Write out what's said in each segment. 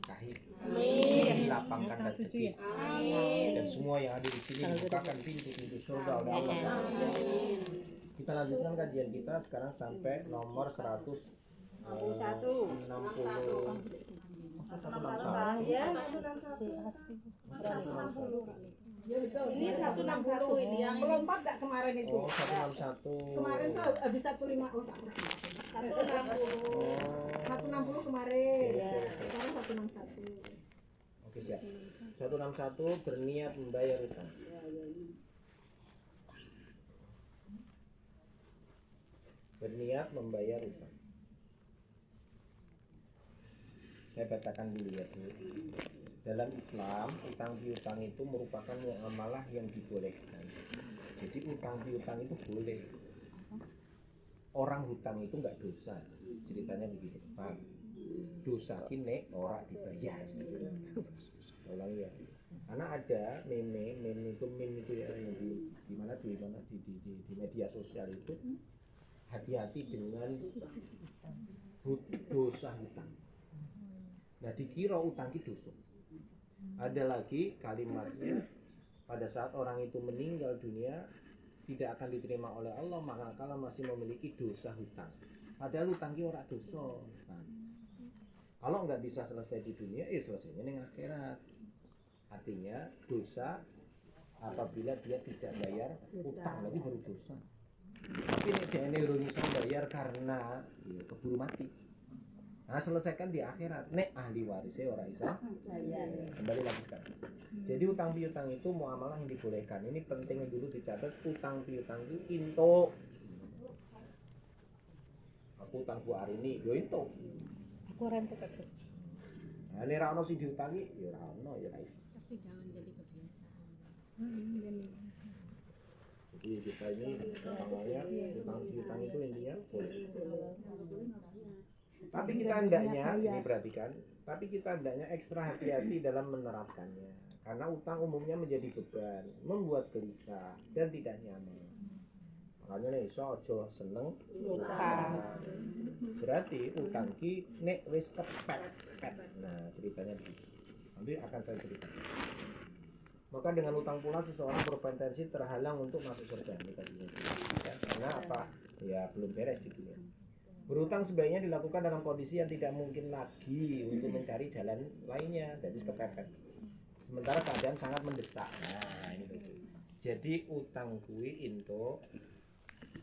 diberkahi, dilapangkan rezeki, dan semua yang ada di sini dibukakan pintu-pintu surga oleh Allah. Kita lanjutkan kajian kita sekarang sampai nomor 161. Ini 161 ini yang melompat nggak kemarin itu? Oh, 161. Kemarin tuh habis 150. 160 kemarin. Sekarang 161. Oke, siap. 161 berniat membayar utang. Berniat membayar utang. Saya bacakan dulu ya. Dalam Islam, utang piutang itu merupakan muamalah yang dibolehkan. Jadi utang piutang itu boleh. Orang hutang itu nggak dosa. Ceritanya begitu. Paham? Dosa kini orang dibayar. Ulang ya. Karena ada meme itu ya yang di media sosial itu, hati-hati dengan dosa hutang. Nah, dikira utang itu dosa. Ada lagi kalimatnya, pada saat orang itu meninggal dunia tidak akan diterima oleh Allah maka kalau masih memiliki dosa hutang. Padahal hutang itu orang dosa. Kalau nggak bisa selesai di dunia, selesainya di akhirat. Artinya dosa apabila dia tidak bayar utang lagi baru dosa. Tapi dia Indonesia bayar karena keburu mati. Nah, selesaikan di akhirat. Nek ahli warisnya orang Isa. Kembali lagi sekarang. Jadi utang piutang itu muamalah yang dibolehkan. Ini penting dulu dicatat, utang piutang itu into. Aku utang ku hari ini, yo into. Aku rentet aku. Nah, ini ra ono sing diutangi, ya ra ono ya ra iso. tapi jangan jadi kebiasaan. Jadi kita ini namanya utang piutang itu intinya boleh. Tapi kita hendaknya, ini perhatikan, tapi kita hendaknya ekstra hati-hati dalam menerapkannya. Karena utang umumnya menjadi beban, membuat gelisah dan tidak nyaman. Makanya nih, ojo seneng utang. Berarti utang ki nek wis kepet. Nah, ceritanya begitu. Nanti akan saya ceritakan. Maka dengan utang pula seseorang berpotensi terhalang untuk masuk surga. Karena apa? Ya belum beres di dunia. Berutang sebaiknya dilakukan dalam kondisi yang tidak mungkin lagi untuk mencari jalan lainnya, jadi kepepet. Sementara keadaan sangat mendesak. Nah, ini betul. Jadi utang kuwi into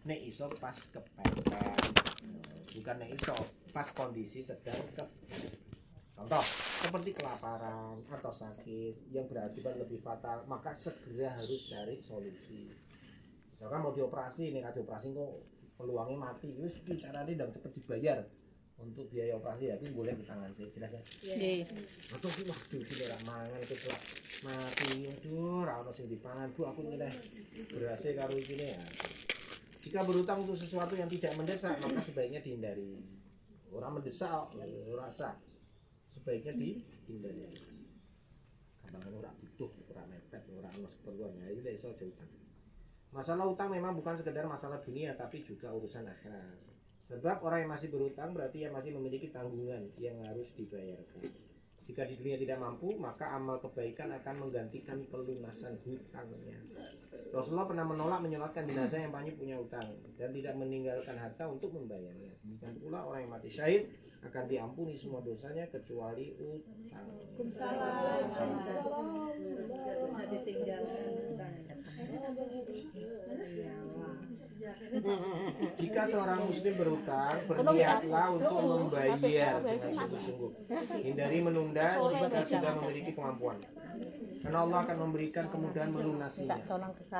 nek iso pas kepepet. Bukan nek iso pas kondisi sedang kepepet. Contoh, seperti kelaparan atau sakit yang berakibat lebih fatal, maka segera harus cari solusi. Misalkan mau dioperasi, nek dioperasi kok peluangnya mati, wis carane ndang cepet dibayar untuk biaya operasi ya, boleh di tangan saya jelas ya. Nggih. Atau ki waduh ki ora mangan terus mati, aduh ora ono sing dipangan, Bu aku nyeleh berase karo iki ya. Jika berutang untuk sesuatu yang tidak mendesak, maka sebaiknya dihindari. Orang mendesak ora sah. Sebaiknya dihindari. Kadang ora butuh, ora mepet, ora ono keperluan, ya itu iso aja utang. Masalah utang memang bukan sekedar masalah dunia tapi juga urusan akhirat. Sebab orang yang masih berutang berarti ia masih memiliki tanggungan yang harus dibayarkan. Jika di dunia tidak mampu, maka amal kebaikan akan menggantikan pelunasan hutangnya. Rasulullah pernah menolak menyolatkan jenazah yang banyak punya utang dan tidak meninggalkan harta untuk membayarnya. Demikian pula orang yang mati syahid akan diampuni semua dosanya kecuali utang. Bisa ditinggalkan utang. Jika seorang muslim berutang, berniatlah untuk membayar dengan sungguh-sungguh. Hindari menunda jika sudah memiliki kemampuan. Karena Allah akan memberikan kemudahan melunasinya.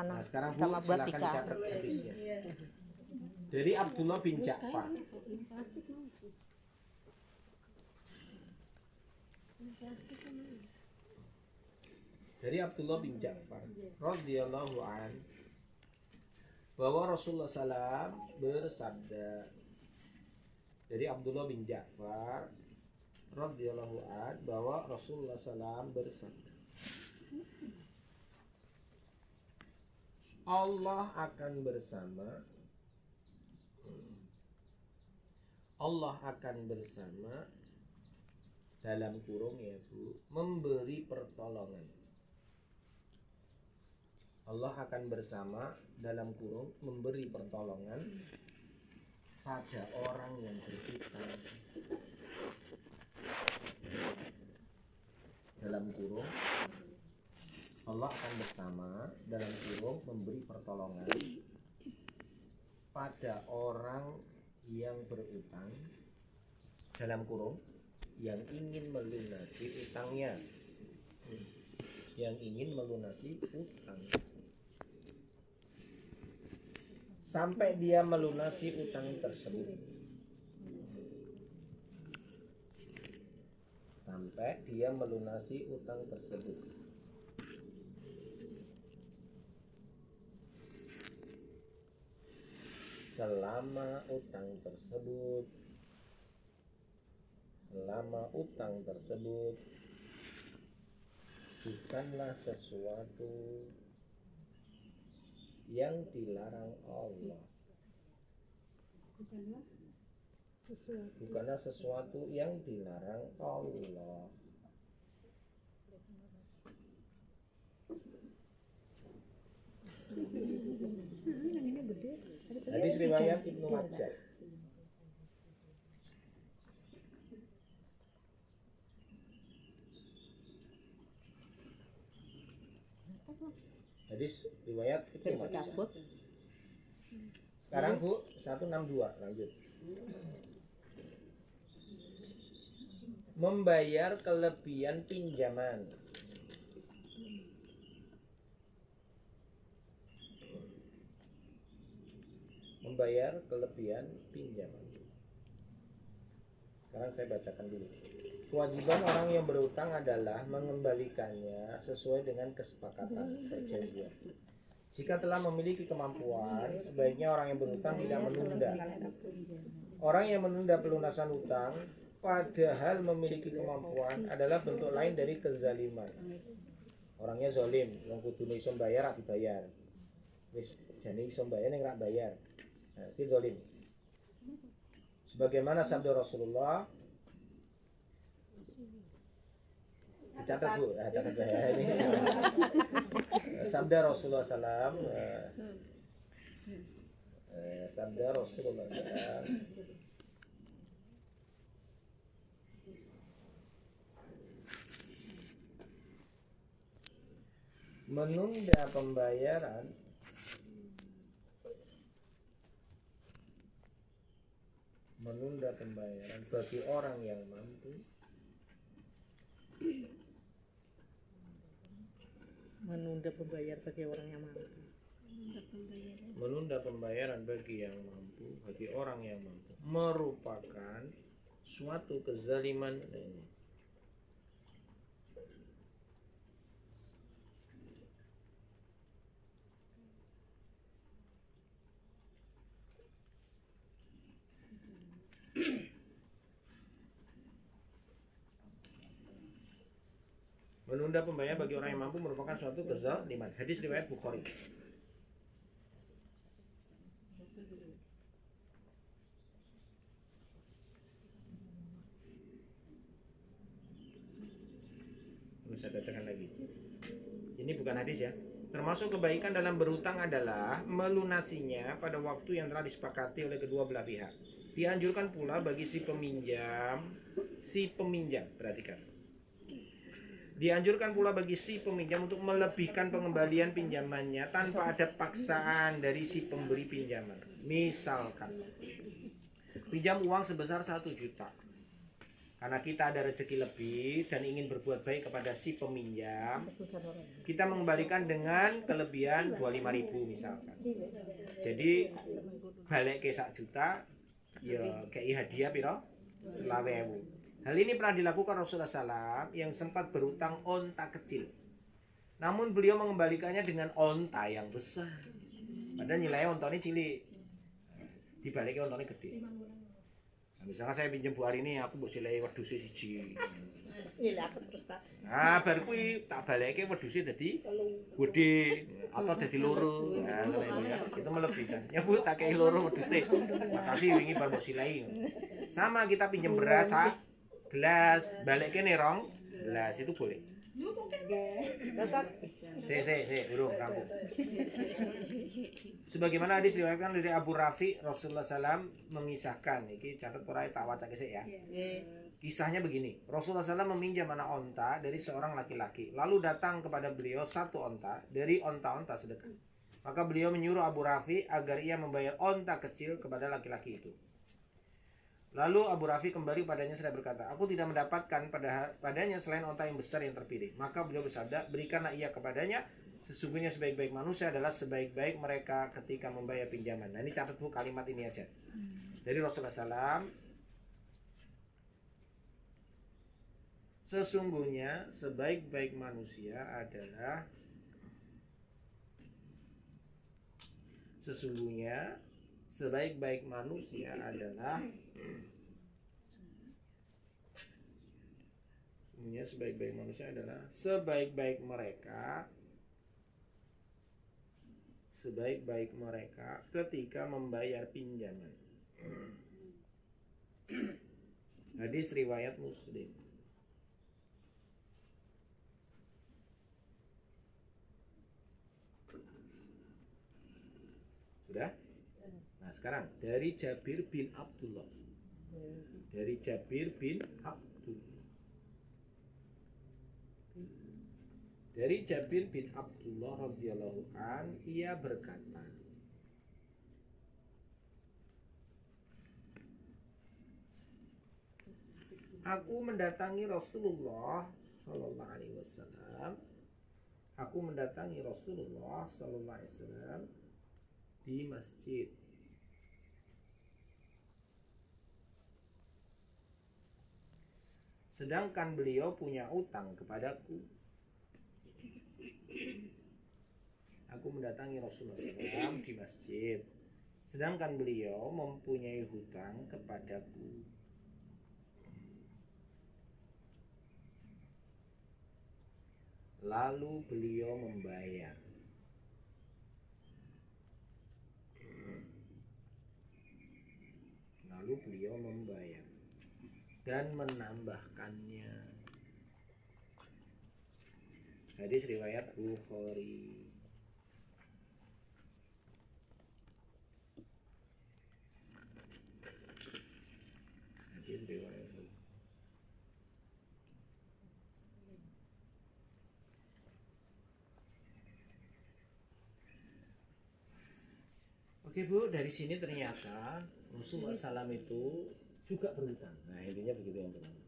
Nah, sekarang Bu, silakan dicatat hadisnya. Dari Abdullah bin Ja'far. Dari Abdullah bin Ja'far radhiyallahu an bahwa Rasulullah SAW bersabda. Dari Abdullah bin Ja'far radhiyallahu an bahwa Rasulullah SAW bersabda, Allah akan bersama dalam kurung ya Bu, memberi pertolongan. Allah akan bersama dalam kurung memberi pertolongan pada orang yang berhutang. Dalam kurung Allah akan bersama dalam kurung memberi pertolongan pada orang yang berutang dalam kurung yang ingin melunasi utangnya, yang ingin melunasi utang. Sampai dia melunasi utang tersebut. Sampai dia melunasi utang tersebut. Selama utang tersebut bukanlah sesuatu yang dilarang Allah. Bukanlah sesuatu yang dilarang Allah. Hadis riwayat Ibnu Majah. Hadis riwayat Ibnu Majah. Sekarang Bu 162 lanjut. Membayar kelebihan pinjaman. Membayar kelebihan pinjaman. Sekarang saya bacakan dulu. Kewajiban orang yang berutang adalah mengembalikannya sesuai dengan kesepakatan perjanjian. Jika telah memiliki kemampuan, sebaiknya orang yang berutang tidak menunda. Orang yang menunda pelunasan utang padahal memiliki kemampuan adalah bentuk lain dari kezaliman. Orangnya zalim, wong kudune iso bayar rak dibayar. Wis jane iso bayar ning rak bayar. Nah, itu zalim. Sebagaimana sabda Rasulullah, catat Bu, catat saya ini. Sabda Rasulullah SAW, sabda Rasulullah SAW, menunda pembayaran bagi orang yang mampu menunda pembayar bagi orang yang mampu. Menunda pembayaran bagi orang yang mampu merupakan suatu kezaliman. Menunda pembayaran bagi orang yang mampu merupakan suatu kezaliman. Hadis riwayat Bukhari. Terus saya bacakan lagi. Ini bukan hadis ya. Termasuk kebaikan dalam berutang adalah melunasinya pada waktu yang telah disepakati oleh kedua belah pihak. Dianjurkan pula bagi si peminjam, perhatikan. Dianjurkan pula bagi si peminjam untuk melebihkan pengembalian pinjamannya tanpa ada paksaan dari si pemberi pinjaman. Misalkan, pinjam uang sebesar 1 juta. Karena kita ada rezeki lebih dan ingin berbuat baik kepada si peminjam, kita mengembalikan dengan kelebihan 25.000 misalkan. Jadi balik ke 1 juta, ya kayak hadiah piro? 20.000. Hal ini pernah dilakukan Rasulullah SAW yang sempat berutang onta kecil. Namun beliau mengembalikannya dengan onta yang besar. Padahal nilai onta ini cilik, dibaliknya onta ini gede. Nah, misalnya saya pinjam Bu hari ini, aku buat silai wedhuse siji. Nah, baru kuwi tak balike wedhuse dadi gede atau dadi loro. Nah, itu melebihkan. Ya Bu, tak kei loro wedhuse. Makasih wingi baru mbok silai. Sama kita pinjam beras gelas balik kene rong gelas itu boleh. Burung rampung. Sebagaimana hadis diriwayatkan dari Abu Rafi, Rasulullah SAW mengisahkan, iki catat ora tak waca kesik ya. Kisahnya begini, Rasulullah SAW meminjam anak onta dari seorang laki-laki, lalu datang kepada beliau satu onta dari onta-onta sedekah. Maka beliau menyuruh Abu Rafi agar ia membayar onta kecil kepada laki-laki itu. Lalu Abu Rafi kembali padanya seraya berkata, aku tidak mendapatkan padanya selain onta yang besar yang terpilih. Maka beliau bersabda, berikanlah ia kepadanya. Sesungguhnya sebaik-baik manusia adalah sebaik-baik mereka ketika membayar pinjaman. Nah ini catat bu kalimat ini aja. Dari Rasulullah SAW, sesungguhnya sebaik-baik manusia adalah sebaik-baik manusia adalah sebaik-baik mereka ketika membayar pinjaman. Hadis riwayat Muslim. Sudah? Nah sekarang dari Jabir bin Abdullah. Dari Jabir bin Abdullah radhiyallahu an, ia berkata, aku mendatangi Rasulullah sallallahu alaihi wasallam. Di masjid. Sedangkan beliau punya utang kepadaku. Aku mendatangi Rasulullah SAW di masjid, sedangkan beliau mempunyai hutang kepadaku. Lalu beliau membayar. Dan menambahkannya. Hadis riwayat Bukhari. Oke Bu, dari sini ternyata Rasulullah SAW itu juga berhutang. Nah intinya begitu yang pertama.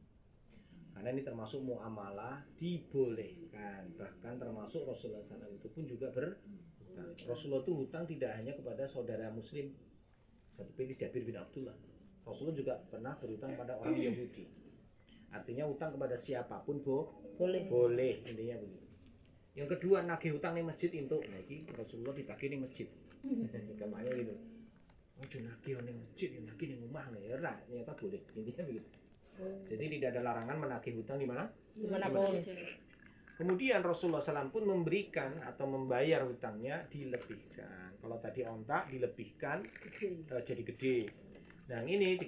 Karena ini termasuk muamalah dibolehkan. Bahkan termasuk Rasulullah SAW itu pun juga berhutang. Rasulullah itu hutang tidak hanya kepada saudara muslim seperti Jabir bin Abdullah. Rasulullah juga pernah berhutang pada orang Yahudi. Artinya hutang kepada siapapun boleh intinya begitu. Yang kedua nagih hutang di masjid itu. Nah ini Rasulullah ditagih di masjid. Kemana gitu. Ojo nagih ning masjid, nagih ning omah ya ora, ternyata boleh. Intinya begitu. Jadi tidak ada larangan menagih hutang di mana? Dimanapun. Kemudian Rasulullah SAW pun memberikan atau membayar hutangnya dilebihkan. Kalau tadi onta dilebihkan jadi gede. Nah ini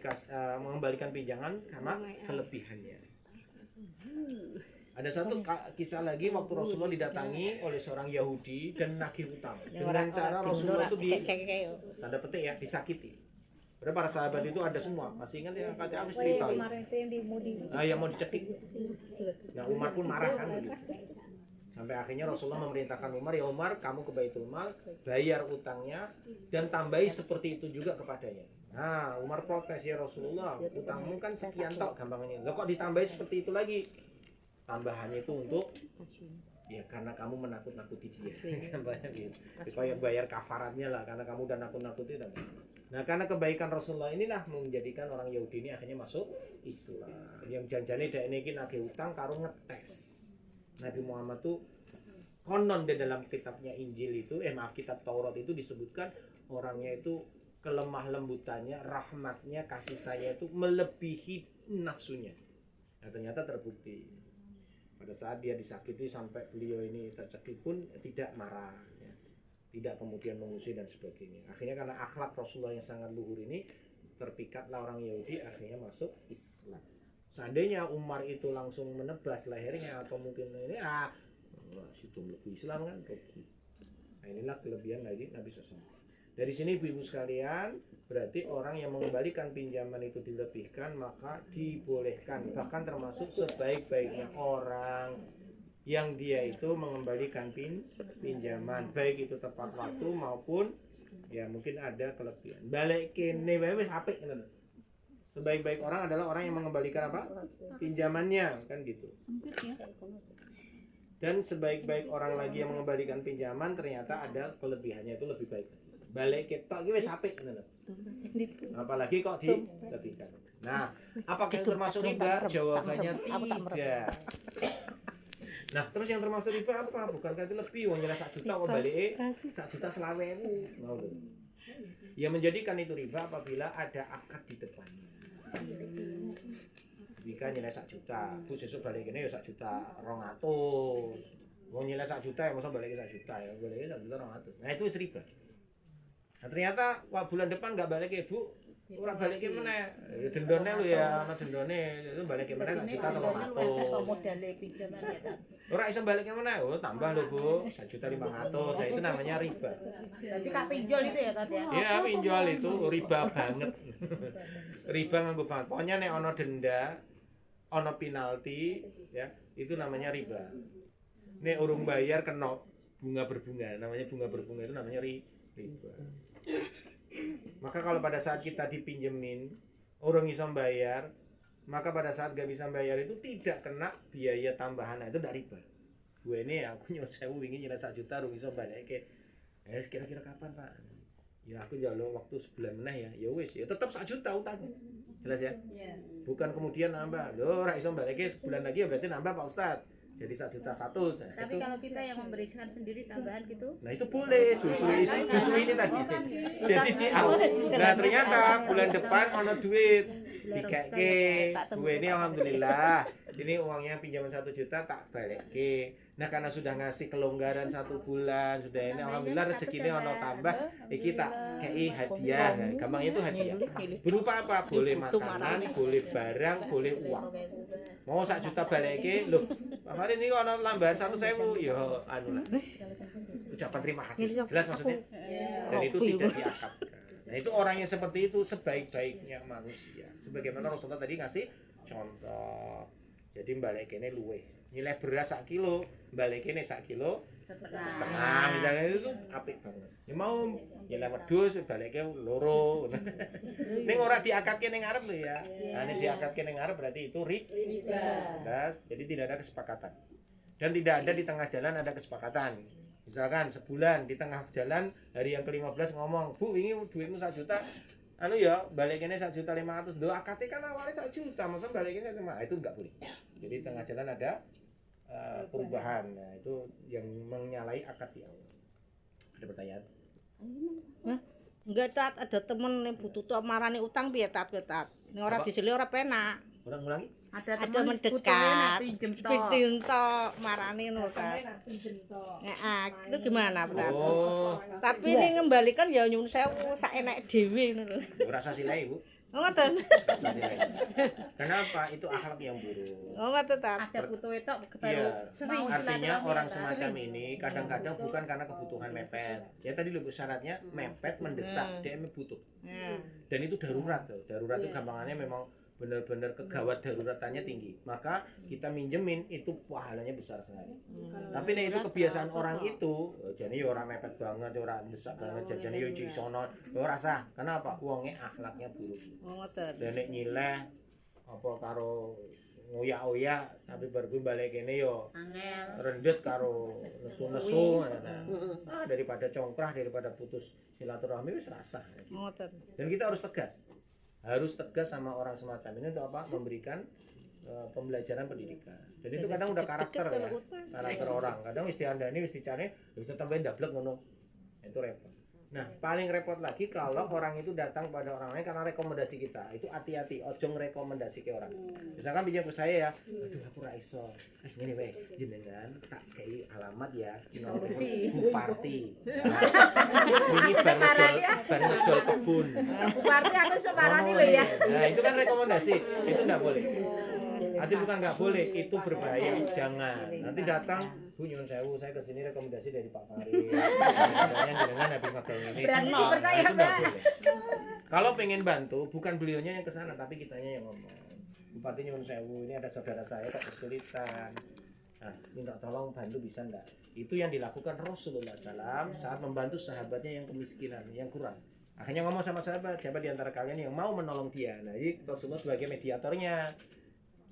mengembalikan pinjaman karena kelebihannya. Ada satu kisah lagi waktu Rasulullah didatangi oleh seorang Yahudi dan nagih hutang. Dengan cara Rasulullah itu tanda petik ya disakiti. Padahal para sahabat itu ada semua. Masih ingat ya kata habis cerita. Yang mau dicekik. Nah Umar pun marah kan begitu. Sampai akhirnya Rasulullah memerintahkan Umar, ya Umar kamu ke Baitul Mal, bayar utangnya dan tambahi seperti itu juga kepadanya. Nah Umar protes, ya Rasulullah utangmu kan sekian tok gampangnya. Loh kok ditambahi seperti itu lagi? Tambahannya itu untuk ya karena kamu menakut-nakuti dia. Gampangnya gitu. Kayak bayar kafaratnya lah karena kamu udah nakut-nakuti dan. Nah karena kebaikan Rasulullah inilah menjadikan orang Yahudi ini akhirnya masuk Islam. Yang janjane dek niki nagih utang karo ngetes. Nabi Muhammad tuh konon di dalam kitabnya Injil itu kitab Taurat itu disebutkan orangnya itu kelemah lembutannya, rahmatnya, kasih sayang itu melebihi nafsunya. Nah ternyata terbukti. Pada saat dia disakiti sampai beliau ini tercekik pun tidak marah ya. Tidak kemudian mengusir dan sebagainya. Akhirnya karena akhlak Rasulullah yang sangat luhur ini terpikatlah orang Yahudi akhirnya masuk Islam. Seandainya Umar itu langsung menebas lehernya atau mungkin ini situ lebih Islam kan rugi. Nah, inilah kelebihan dari Nabi SAW. Dari sini ibu-ibu sekalian, berarti orang yang mengembalikan pinjaman itu dilebihkan maka dibolehkan, bahkan termasuk sebaik-baiknya orang yang dia itu mengembalikan pinjaman, baik itu tepat waktu maupun ya mungkin ada kelebihan. Balik kene wae wis apik ngono. Sebaik-baik orang adalah orang yang mengembalikan apa? Pinjamannya, kan gitu. Dan sebaik-baik orang lagi yang mengembalikan pinjaman ternyata ada kelebihannya, itu lebih baik. Balik ketok iki wis apik ngono. Apalagi kok dilebihkan. Nah, apakah itu termasuk riba? Jawabannya tidak. Nah, terus yang termasuk riba apa? Bukankah itu lebih wong nyelas 1 juta kok balik 1 juta selawewu. Yang menjadikan itu riba apabila ada akad di depannya. Jika nilai 1 juta, bu sesuk balik ini ya 1 juta 200. Wong nilai 1 juta ya masa balik 1 juta ya, balik 1 juta 200. Nah, itu riba. Nah, ternyata wah bulan depan enggak balik ya, Bu. Ora balik ke mana? Ya dendone lu ya, ana dendone itu balik ke mana 1 juta 300. Modalnya pinjaman ya kan. Ora iso balik ke mana? Oh, tambah lho, Bu. 1 juta 500. Nah, itu namanya riba. Berarti kak pinjol itu ya tadi ya. Iya, pinjol itu riba banget. Riba nganggo banget. Pokoknya nek ana denda, ana penalti, ya, itu namanya riba. Nek urung bayar kena bunga berbunga, namanya bunga berbunga itu namanya riba. Maka kalau pada saat kita dipinjemin orang iso bayar, maka pada saat gak bisa bayar itu tidak kena biaya tambahan. Nah, itu dari riba. Gue ini aku nyuruh saya ingin nyerah 1 juta orang iso balik ke kira-kira kapan Pak? Ya aku jalur waktu sebulan meneh ya wis ya tetap 1 juta utangnya. Jelas ya? Bukan kemudian nambah. Loh ora iso balik sebulan lagi ya berarti nambah Pak Ustad. Jadi 1 juta 1. Nah, Tapi kalau kita yang memberikan sendiri tambahan gitu. Nah itu boleh, justru ini tadi. Jadi nah ternyata bulan depan ono duit dikeke. Gue ini alhamdulillah. Ini uangnya pinjaman 1 juta tak balik ke. Nah karena sudah ngasih kelonggaran 1 bulan, sudah ini alhamdulillah rezekinya ono tambah. Iki tak kei hadiah. Gampangnya itu hadiah. Berupa apa? Boleh makanan, boleh barang, boleh uang. Mau 1 juta balik ke, loh. Hari ini ono lambahan 1.000, ya anu lah. Ucapan terima kasih. Jelas maksudnya? Dan itu tidak diakatkan. Nah itu orang yang seperti itu sebaik-baiknya manusia. Sebagaimana Rasulullah tadi ngasih contoh. Jadi balik ini luweh. Nilai beras 1 kilo, balik ini 1 kilo setengah misalnya itu apik banget. Ya mau nilai wedhus baliknya loro. Ning ora diakatke ning ngarep lho ya. Nah nek diakatke ning ngarep berarti itu riba. Jelas. Jadi tidak ada kesepakatan. Dan tidak ada di tengah jalan ada kesepakatan. Misalkan sebulan di tengah jalan hari yang ke-15 ngomong, "Bu, ini duitmu 1 juta." Anu ya, balikinnya 1.500.000. Doa akate kan awalnya 1 juta, masa balikinnya cuma itu enggak boleh. Jadi tengah jalan ada perubahan. Nah, itu yang menyalahi akad di awal. Ada pertanyaan? Enggak tat, ada temen yang butuh tuh marani utang piye tat tat. Ning ora disili ora penak. Orang ngulangi? Ada mendekat. Pinjem tok marani ngono tat. Itu gimana tat? Oh, Tapi ini ngembalikan ya nyuwun sewu sak enake dhewe ngono lho. ora usah silai, Bu. Ngoten. Ora usah silai. Kenapa? Itu akhlak yang buruk. Ngoten tat. Ada butuh itu baru Iya, sering artinya orang semacam ini kadang-kadang bukan karena kebutuhan mepet. Ya tadi lho syaratnya mepet, mendesak, dia butuh. Dan itu darurat loh. Darurat itu gampangannya memang benar-benar kegawat daruratannya tinggi. Maka kita minjemin itu pahalanya besar sekali. Tapi nek itu kebiasaan orang itu, jadi ya orang mepet banget, orang desak banget, jadi yo isono, ora sah. Kenapa? Wonge akhlaknya buruk. Ngoten. Dan nek nyileh apa karo ngoyak-oyak tapi baru gue balik kene yo angel. rendet karo nesu-nesu daripada congkrah daripada putus silaturahmi wis rasa gitu. Ngoten. Dan kita harus tegas sama orang semacam ini untuk apa? Memberikan pembelajaran pendidikan. Jadi itu kadang udah karakter ya, karakter orang. Kadang wis diandani wis dicari wis tambahin dablek ngono. Itu repot. Nah, paling repot lagi kalau orang itu datang pada orang lain karena rekomendasi kita. Itu hati-hati, ojo ngerekomendasi ke orang. Misalkan pinjam ke saya ya, aduh aku ra iso. Ngene wae, jenengan tak kei alamat ya, dino party. Ini baru ngedol kebun. Berarti aku separani Ngomong lho ya. Nah, itu kan rekomendasi. Itu enggak boleh. Nanti bukan nggak boleh, itu berbahaya, jangan. Nanti datang, Bu nyuwun sewu, saya kesini rekomendasi dari Pak Farid. Katanya dengan habis ngedol ini. Berarti Nah, dipercaya, itu nggak Mbak. boleh. Kalau pengen bantu, bukan beliaunya yang kesana, tapi kitanya yang ngomong. Bupati nyuwun sewu, ini ada saudara saya kok kesulitan. Nah, minta tolong bantu bisa enggak? Itu yang dilakukan Rasulullah SAW saat membantu sahabatnya yang kemiskinan, yang kurang. Akhirnya ngomong sama sahabat, siapa di antara kalian yang mau menolong dia? Nah, ini Rasulullah sebagai mediatornya,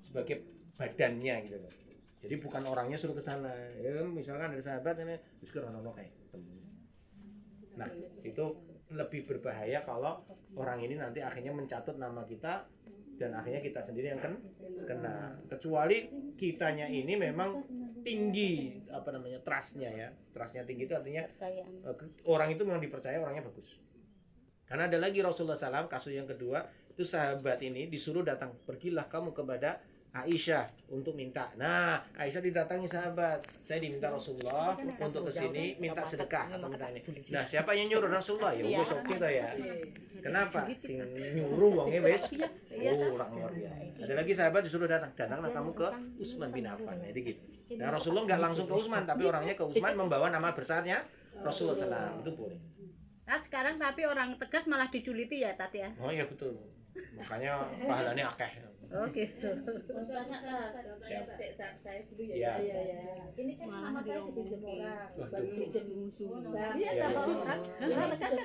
sebagai badannya gitu loh. Jadi bukan orangnya suruh ke sana. Ya, misalkan ada sahabat ini terus ke rono kayak temen. Nah, itu lebih berbahaya kalau orang ini nanti akhirnya mencatut nama kita dan akhirnya kita sendiri yang kena. Kecuali kitanya ini memang tinggi trustnya ya. Trustnya tinggi itu artinya orang itu memang dipercaya, orangnya bagus. Karena ada lagi Rasulullah SAW kasus yang kedua, itu sahabat ini disuruh datang, pergilah kamu kepada Aisyah untuk minta. Nah, Aisyah didatangi sahabat, saya diminta Rasulullah untuk kesini minta sedekah atau minta ini. Nah, siapa yang nyuruh? Rasulullah. Ya wes oke toh ya. Kenapa? Sing nyuruh wongnya wes. Oh, orang luar biasa. Ada lagi sahabat disuruh datanglah kamu ke Utsman bin Affan. Jadi gitu. Nah, Rasulullah nggak langsung ke Utsman, tapi orangnya ke Utsman membawa nama besarnya Rasulullah SAW. Itu boleh. Nah, sekarang tapi orang Tegas malah diculiti ya, Tat ya. Oh iya betul. Makanya pahalanya akeh. Oh gitu. Saya dulu Iya. Ini kan nama saya dipinjam orang, baru pinjam musuh. Iya, iya.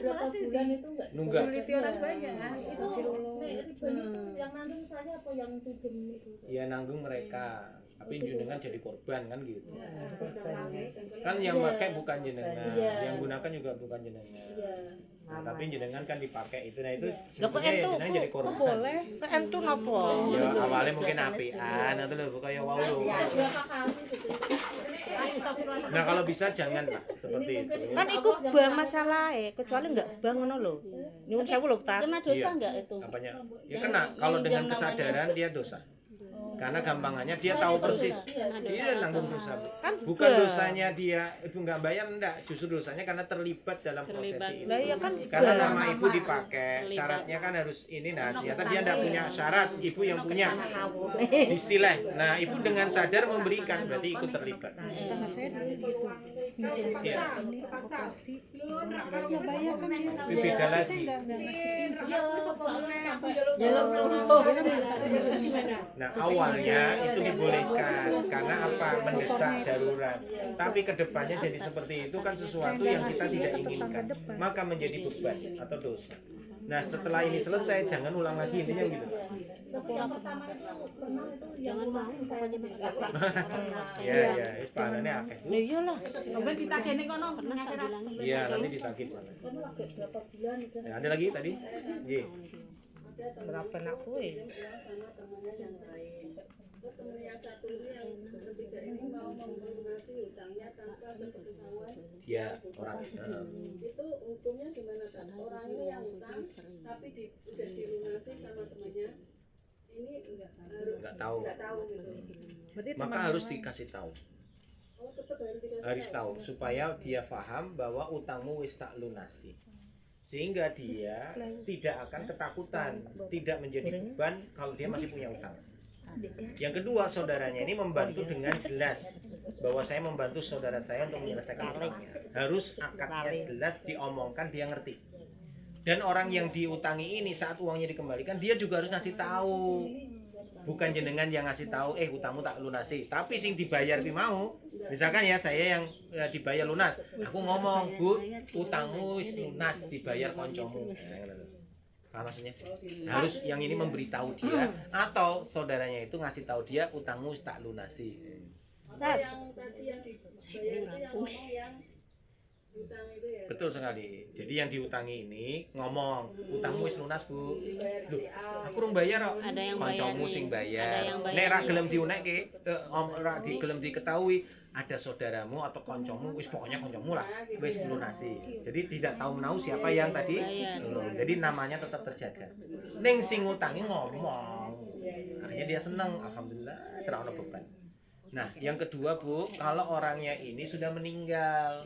Berapa bulan itu enggak? Nunggak. Diculiti orang banyak. Itu ribanya itu yang nanggung saya apa yang pinjam itu? Ya nanggung mereka. Tapi jenengan jadi korban kan gitu. Kan yang pakai bukan jenengan, yang gunakan juga bukan jenengan. Nah, tapi jenengan kan dipakai itu, nah itu Lah kok sebenarnya entu jenengan jadi korban. boleh. Kok entu napa? Ya awalnya mungkin apian atau lho kaya wau lho. Berapa kali gitu? Nah kalau bisa jangan Pak seperti itu. Kan iku bang masalahe, kecuali enggak bang ngono lho. Nyuwun sewu lho, Tat. Kena dosa Iya. enggak itu? Apanya? Ya kena kalau dengan kesadaran dia dosa. Karena gampangannya dia tahu persis. Iya nanggung dosa. Kan Bukan dosanya dia ibu nggak bayar enggak, justru dosanya karena terlibat dalam prosesi itu. Lah iya kan Karena nama ibu dipakai, syaratnya kan harus ini. Nah ternyata dia enggak punya syarat, ibu yang punya disilah. Nah ibu dengan sadar memberikan, berarti ikut terlibat. Iya. Tapi beda lagi. Nah awalnya itu dibolehkan karena apa? Mendesak darurat. Tapi kedepannya jadi seperti itu kan sesuatu yang kita tidak inginkan, maka menjadi beban atau dosa. Nah setelah ini selesai jangan ulang lagi, intinya gitu. Tapi yang pertama itu pernah itu yang mau saya Iya iya, pahalanya akeh. Lah iyalah. Coba ditagihne kono nyacara. Iya nanti ditagih pahalanya. karena agak berapa bulan itu Nah, ada lagi tadi? Iya. Berapa nak kowe? sama temannya yang lain. Terus teman yang satu ini yang ketiga ini mau melunasi hutangnya tanpa sepengetahuan. Dia orang Itu hukumnya gimana kan? Orang ini yang hutang tapi sudah dilunasi sama temannya. Ini nggak tahu. enggak tahu gitu. Maka harus dikasih tahu. Oh, tetap harus dikasih Harus tahu supaya dia paham bahwa utangmu wis tak lunasi. Sehingga dia tidak akan ketakutan, tidak menjadi beban kalau dia masih punya utang. Yang kedua, saudaranya ini membantu dengan jelas bahwa saya membantu saudara saya untuk menyelesaikan utangnya. Harus akadnya jelas diomongkan, dia ngerti. Dan orang yang diutangi ini saat uangnya dikembalikan, dia juga harus ngasih tahu. Bukan jenengan yang ngasih tahu, utangmu tak lunasi. Tapi sing dibayar ki mau. Misalkan ya saya yang dibayar lunas, aku ngomong, Bu, utangmu wis lunas dibayar koncomu. Paham maksudnya? Harus yang ini memberitahu dia atau saudaranya itu ngasih tahu dia utangmu tak lunasi. Apa yang tadi yang dibayar itu yang ngomong yang utang itu ya. Betul sekali. Jadi yang diutangi ini ngomong, utangmu wis lunas, Bu. Dibayar Loh, si A. aku rung bayar kok. Ada yang Kancamu bayari. sing Ada bayar. yang Nek bayari. ra gelem diunekke, ora gelem diketahui, ada saudaramu atau kancamu wis pokoknya kancamu lah wis lunasi. Jadi tidak tahu menahu siapa yang tadi. Bayar. Jadi namanya tetap terjaga. Ning sing ngutangi ngomong. Akhirnya dia seneng, alhamdulillah, serah ono beban. Nah, yang kedua Bu, kalau orangnya ini sudah meninggal,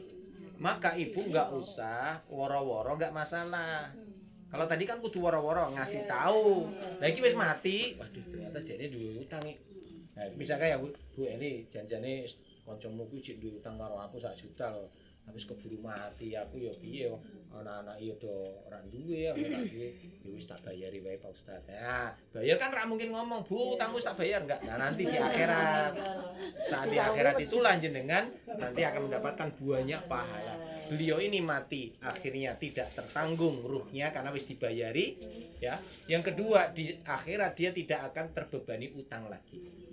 maka ibu nggak usah woro-woro, nggak masalah. Kalau tadi kan kudu woro-woro ngasih tahu, lagi wis mati, waduh ternyata jadi duwe utang. Nah, bisa kayak Bu ini janjane kancamu ku jek duwe utang karo aku 1 juta loh. Habis keburu mati aku ya piye yo. Anak-anak yo do ora duwe ya ora duwe. Ya wis tak bayari wae Pak Ustaz. Nah, bayar kan ora mungkin ngomong, "Bu, utangmu tak bayar." Enggak. Nah, nanti di akhirat. Saat di akhirat itulah jenengan nanti akan mendapatkan banyak pahala. Beliau ini mati akhirnya tidak tertanggung ruhnya karena wis dibayari ya. Yang kedua di akhirat dia tidak akan terbebani utang lagi.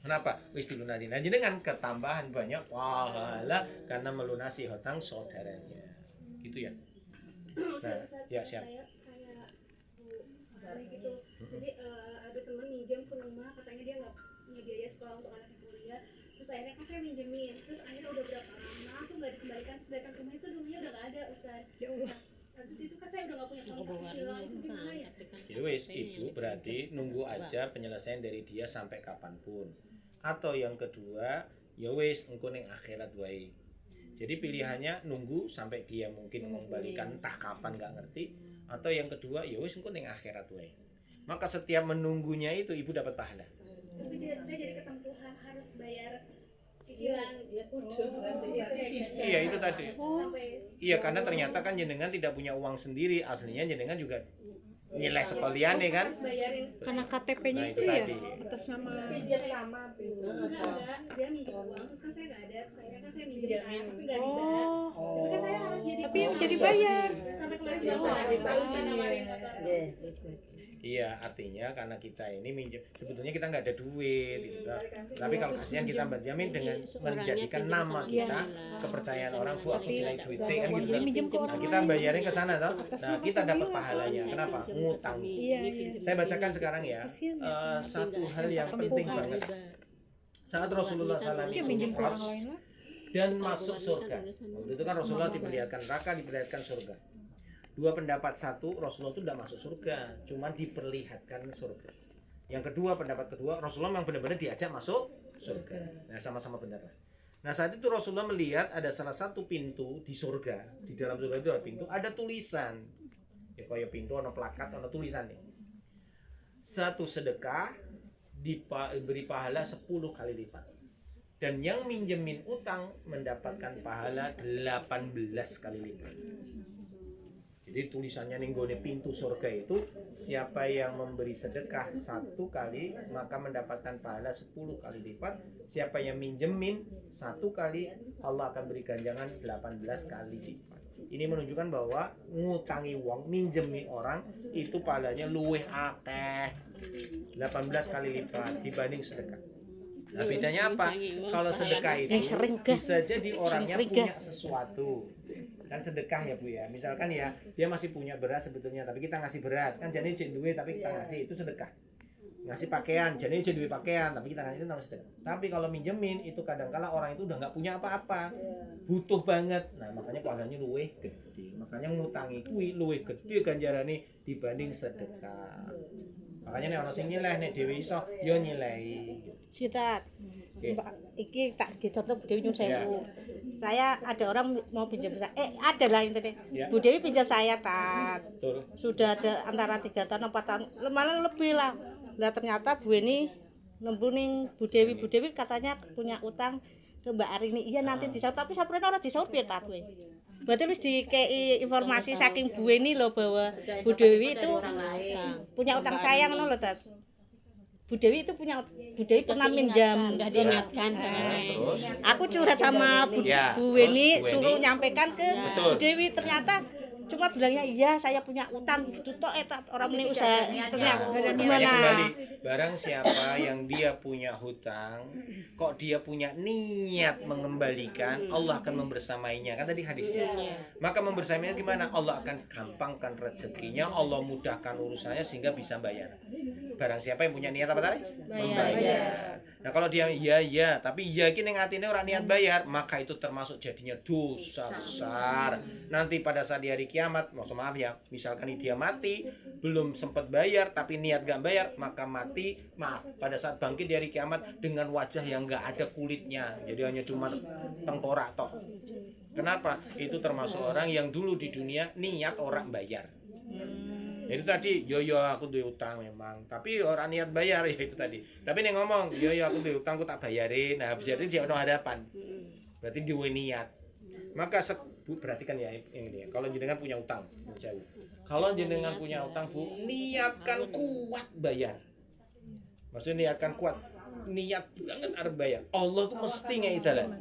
Kenapa? Wis dilunasi. Nah, jenengan ketambahan banyak pahala karena melunasi hutang saudaranya. Gitu ya. Nah, ya siap. Saya kayak Bu gitu. Jadi ada teman minjem ke rumah, katanya dia nggak punya biaya sekolah untuk anaknya kuliah. Terus akhirnya kan saya minjemin. Terus akhirnya udah berapa lama tuh nggak dikembalikan. Sedangkan rumahnya udah nggak ada, Ustaz. Ya Allah. Terus itu kan saya udah nggak punya kontak hilang, itu gimana ya? Ya wis, ibu berarti nunggu aja penyelesaian dari dia sampai kapanpun. Atau yang kedua, ya wis engko ning akhirat wae. Jadi pilihannya nunggu sampai dia mungkin mengembalikan entah kapan nggak ngerti, atau yang kedua ya wis engko ning akhirat wae. Maka setiap menunggunya itu ibu dapat pahala. Tapi saya jadi ketempuhan harus bayar cicilan Iya itu tadi. sampai Iya karena ternyata kan jenengan tidak punya uang sendiri, aslinya jenengan juga nilai sekaliannya kan. harus bayarin. Karena KTP-nya Nah, itu itu ya tadi. atas nama Pinjam lama pinjam. Enggak, dia minjem uang terus kan saya nggak ada, terus akhirnya kan saya minjem kan, tapi nggak dibayar. Tapi kan saya harus jadi Tapi yang jadi bayar. sampai kemarin juga Pak Ustaz nawarin motor. Iya, artinya karena kita ini minjem, sebetulnya kita nggak ada duit, gitu. Tapi kalau kasihan kita berjamin dengan menjadikan nama kita, kepercayaan orang, Bu aku nilai duit sih kan gitu. Nah, kita bayarin ke sana toh. Nah, kita dapat pahalanya. Kenapa? Ngutangi. Saya bacakan sekarang ya. Satu hal yang penting banget. Saat Rasulullah SAW itu Mi'raj dan masuk surga. Waktu itu kan Rasulullah diperlihatkan neraka, diperlihatkan surga. Dua pendapat, satu Rasulullah itu tidak masuk surga, cuman diperlihatkan surga. Yang kedua, pendapat kedua, Rasulullah memang benar-benar diajak masuk surga. Nah, sama-sama benar lah. Nah, saat itu Rasulullah melihat ada salah satu pintu di surga. Di dalam surga itu ada pintu, ada tulisan. Ya kayak pintu, ada plakat, ada tulisan nih. Satu sedekah diberi pahala 10 kali lipat. Dan yang minjemin utang mendapatkan pahala 18 kali lipat. Jadi tulisannya nih gone pintu surga itu, siapa yang memberi sedekah 1 kali maka mendapatkan pahala 10 kali lipat. Siapa yang minjemin 1 kali, Allah akan beri ganjangan 18 kali lipat. Ini menunjukkan bahwa ngutangi wong, minjemi orang itu pahalanya luwih akeh, 18 kali lipat dibanding sedekah. Nah, bedanya apa? Kalau sedekah itu bisa jadi orangnya punya sesuatu. Kan sedekah ya Bu ya. Misalkan ya, dia masih punya beras sebetulnya, tapi kita ngasih beras. Kan jadi cek duit tapi kita ngasih, itu sedekah. Ngasih pakaian, jadi cek duit pakaian, tapi kita ngasih itu namanya sedekah. Tapi kalau minjemin itu kadang-kala orang itu udah nggak punya apa-apa. Butuh banget. Nah, makanya pahalanya luwih gede. Makanya ngutangi kuwi luwih gede ganjarane dibanding sedekah. Makanya nek ana sing nyileh nek dhewe iso ya nyilehi. Sitat. Oke. Iki tak dicontoh Bu Dewi nyun sewu. Saya ada orang mau pinjam saya. Ada lah itu deh. Ya. Bu Dewi pinjam saya tat. Betul. Sudah ada antara 3 tahun 4 tahun, malah lebih lah. Lah ternyata Bu ini nembuning Bu Dewi katanya punya utang ke Mbak Arini. Iya nanti disaur, tapi sampurane ora disaur piye tat kowe. Berarti wis dikei informasi saking Bu ini loh bahwa Bu Dewi itu punya utang saya ngono lho tat. Bu Dewi itu punya, Bu Dewi pernah minjam. Udah diingatkan jangan Terus Aku curhat sama Bu Ya, Weni terus Bu suruh Weni. nyampaikan ke Betul. Bu Dewi, ternyata cuma bilangnya iya saya punya utang gitu toh orang ini usaha niatnya. Makanya gimana kembali, barang siapa yang dia punya hutang, kok dia punya niat mengembalikan, Allah akan membersamainya. Kan tadi hadisnya. Maka membersamainya gimana? Allah akan gampangkan rezekinya, Allah mudahkan urusannya sehingga bisa bayar. Barang siapa yang punya niat apa tadi? Membayar. Nah kalau dia iya, tapi yakin yang hatinya orang niat bayar, maka itu termasuk jadinya dosa besar. Nanti pada saat di hari kiamat, maaf ya, misalkan dia mati belum sempat bayar tapi niat gak bayar, maka mati pada saat bangkit di hari kiamat dengan wajah yang gak ada kulitnya, jadi hanya cuma tengkorak toh. Kenapa? Itu termasuk orang yang dulu di dunia niat orang bayar. Itu tadi, yo aku duwe utang memang, tapi orang niat bayar ya itu tadi. Tapi nih ngomong, yo aku duwe utang, aku tak bayarin. Nah, habis itu dia ono hadapan. Berarti duwe niat. Maka Bu, perhatikan ya ini ya. Kalau jenengan punya utang, jauh. Kalau jenengan punya utang, Bu, niatkan kuat bayar. Maksudnya niatkan kuat. Niat banget arep bayar. Allah tuh mesti ngei dalan.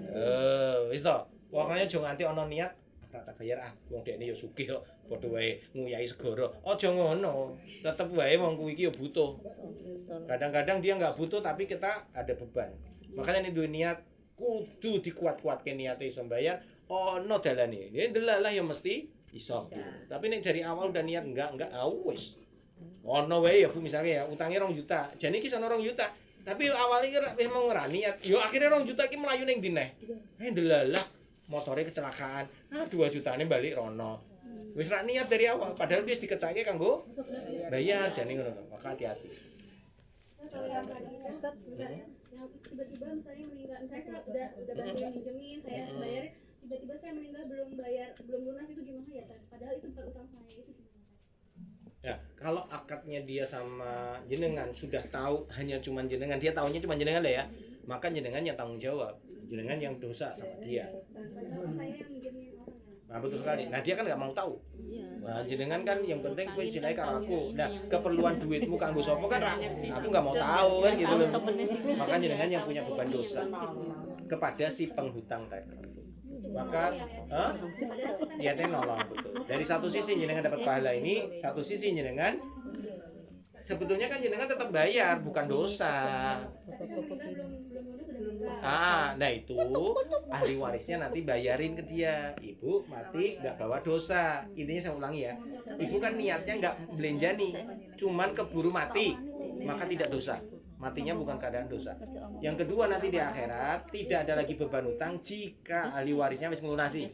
Wis to. Pokoknya aja nganti ono niat tak bayar wong dekne ya sugih kok padha wae nguyai segara. Aja ngono. Tetep wae wong kuwi iki ya butuh. Kadang-kadang dia nggak butuh tapi kita ada beban. Makanya nek duwe niat kudu dikuat-kuatke niate iso bayar. Ono dalane. Ini delalah ya mesti iso. Tapi nek dari awal udah niat enggak wis. Ono wae ya Bu misalnya ya utangnya 2 juta. Jane iki sono 2 juta. Tapi awalnya wis mau niat. Yo akhirnya 2 juta iki mlayu ning ndi neh. Delalah motornya kecelakaan, 2 jutane balik rono. Wis ra niat dari awal, padahal wis dikecake kanggo bayar jane ngono. Maka hati-hati. Kalau yang tadi yang tiba-tiba misalnya meninggal, misalnya saya udah bantuin minjemin, saya bayar, tiba-tiba saya meninggal belum lunas, itu gimana ya? Padahal itu bukan utang saya, itu gimana? Ya, kalau akadnya dia sama jenengan sudah tahu hanya cuman jenengan, dia tahunya cuma jenengan lah ya. Maka jenengan yang tanggung jawab, jenengan yang dosa sama dia. Padahal saya yang minjemin orang ya. Nah betul sekali. Nah dia kan nggak mau tahu. Nah jenengan kan yang penting kowe silai karo aku. Nah keperluan duitmu kanggo sapa kan aku nggak mau tahu kan gitu loh. Maka jenengan yang punya beban dosa kepada si penghutang tadi. Maka niatnya nolong betul. Dari satu sisi jenengan dapat pahala ini, satu sisi jenengan sebetulnya kan jenengan tetap bayar, bukan dosa. Nah itu ahli warisnya nanti bayarin ke dia. Ibu mati nggak bawa dosa. Intinya saya ulangi ya, ibu kan niatnya nggak belenjani, cuman keburu mati, maka tidak dosa. Matinya bukan keadaan dosa. Yang kedua nanti di akhirat tidak ada lagi beban utang jika ahli warisnya wis ngelunasi.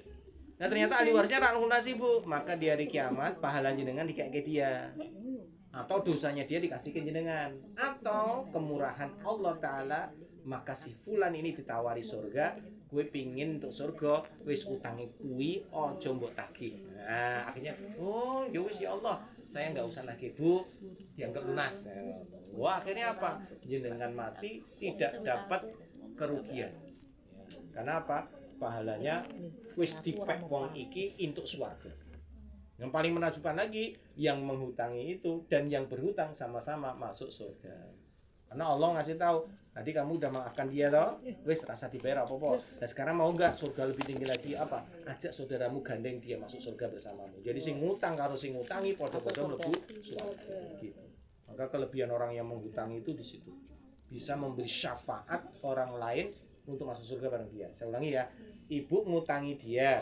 Nah ternyata ahli warisnya rak ngelunasi Bu, maka di hari kiamat pahala jenengan dikasih ke dia. Atau dosanya dia dikasih ke jenengan, atau kemurahan Allah Ta'ala, maka si fulan ini ditawari surga, gue pingin untuk surga, wis utangi kuwi ojo mbok tagih. Nah akhirnya ya wis ya Allah, saya nggak usah lagi Bu, dianggap lunas. Wah akhirnya apa? Jenengan mati tidak dapat kerugian. Karena apa? Pahalanya wis dipek wong iki untuk swarga. Yang paling menakjubkan lagi, yang menghutangi itu dan yang berhutang sama-sama masuk surga. Karena Allah ngasih tahu, tadi kamu udah maafkan dia toh, wis rasa dibayar apa-apa. Dan sekarang mau enggak surga lebih tinggi lagi apa? Ajak saudaramu gandeng dia masuk surga bersamamu. Jadi sing ngutang karo sing ngutangi padha-padha mlebu surga. Gitu. Maka kelebihan orang yang menghutangi itu di situ. Bisa memberi syafaat orang lain untuk masuk surga bareng dia. Saya ulangi ya, ibu ngutangi dia.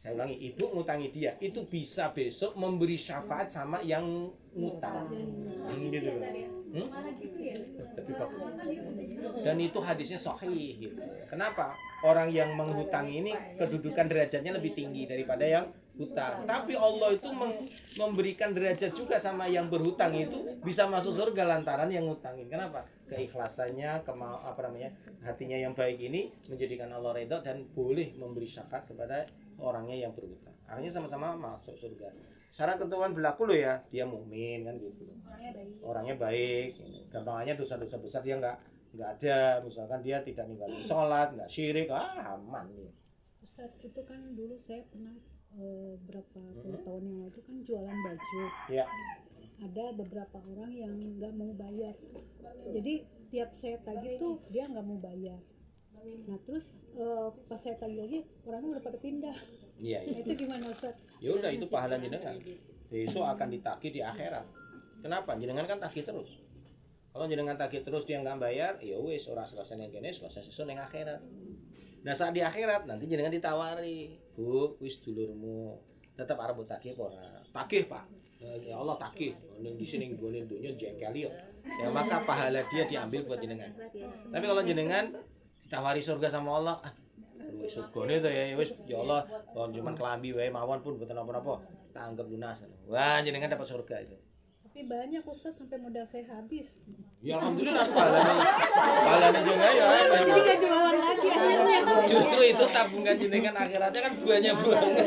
Saya ulangi, ibu ngutangi dia, itu bisa besok memberi syafaat sama yang ngutang. Gitu loh. Dan itu hadisnya sahih gitu. Kenapa? Orang yang menghutangi ini kedudukan derajatnya lebih tinggi daripada yang hutang. Tapi Allah itu memberikan derajat juga sama yang berhutang itu bisa masuk surga lantaran yang ngutangin. Kenapa? Keikhlasannya, hatinya yang baik ini menjadikan Allah ridha dan boleh memberi syafaat kepada orangnya yang berhutang. Akhirnya sama-sama masuk surga. Syarat ketentuan berlaku loh ya, dia mukmin kan gitu. Orangnya baik. Gampangannya dosa-dosa besar dia nggak ada. Misalkan dia tidak ninggalin sholat, nggak syirik, aman nih. Ustaz, itu kan dulu saya pernah berapa puluh tahun yang lalu kan jualan baju. Ya. Ada beberapa orang yang nggak mau bayar. Jadi tiap saya tagih tuh dia nggak mau bayar. Nah terus pas saya tagih lagi orangnya udah pada pindah. Iya, Nah itu gimana Ustaz? ya udah itu pahala jenengan. Besok akan ditagih di akhirat. Kenapa? Jenengan kan tagih terus. Kalau jenengan tagih terus dia nggak bayar, ya wis ora selesai yang kene, selesai sesuatu yang akhirat. Nah saat di akhirat nanti jenengan ditawari, Bu, wis dulurmu tetap arep tagih apa ora? Tagih, Pak. Ya Allah tagih. Ning di sini nggone dunya jengkel yo. Ya maka pahala dia diambil buat jenengan. Tapi kalau jenengan ditawari surga sama Allah, wis surgane to ya wis ya Allah, cuman kelambi wae mawon pun mboten apa-apa. Tak anggap lunas. Wah, jenengan dapat surga itu. Tapi banyak Ustaz sampai modal saya habis. Ya alhamdulillah pahalanya juga ya. Jadi nggak jualan lagi akhirnya. Justru itu tabungan jenengan akhiratnya kan banyak banget.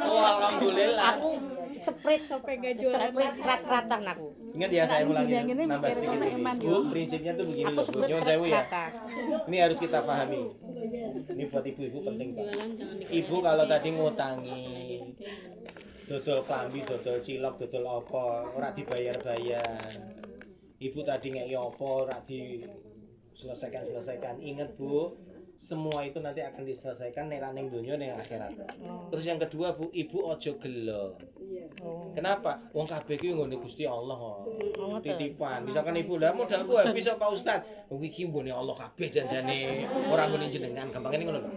Oh alhamdulillah. Aku sprint Sampai nggak jualan sprint krat-kratan aku. Ingat ya saya ulangi yang ini nambah mikir sedikit ono ini. iman, Bu, prinsipnya tuh begini Aku loh, Bu. sprint Nyuwun sewu ya. krat-kratan. Ini harus kita pahami. Ini buat ibu-ibu penting, Pak. Ibu kalau tadi ngutangi dodol klambi, dodol cilok, dodol apa, ora dibayar-bayar. Ibu tadi ngeki apa, ora diselesaikan. Ingat, Bu, semua itu nanti akan diselesaikan nek ning donya ning akhirat. Terus yang kedua, Bu, ibu ojo gelo. Kenapa? Wong kabeh iki nggone Gusti Allah kok. Titipan. Misalkan ibu lah modalku habis kok Pak Ustaz. Wong iki nggone Allah kabeh janjane ora nggone jenengan. Gampangane ngono lho.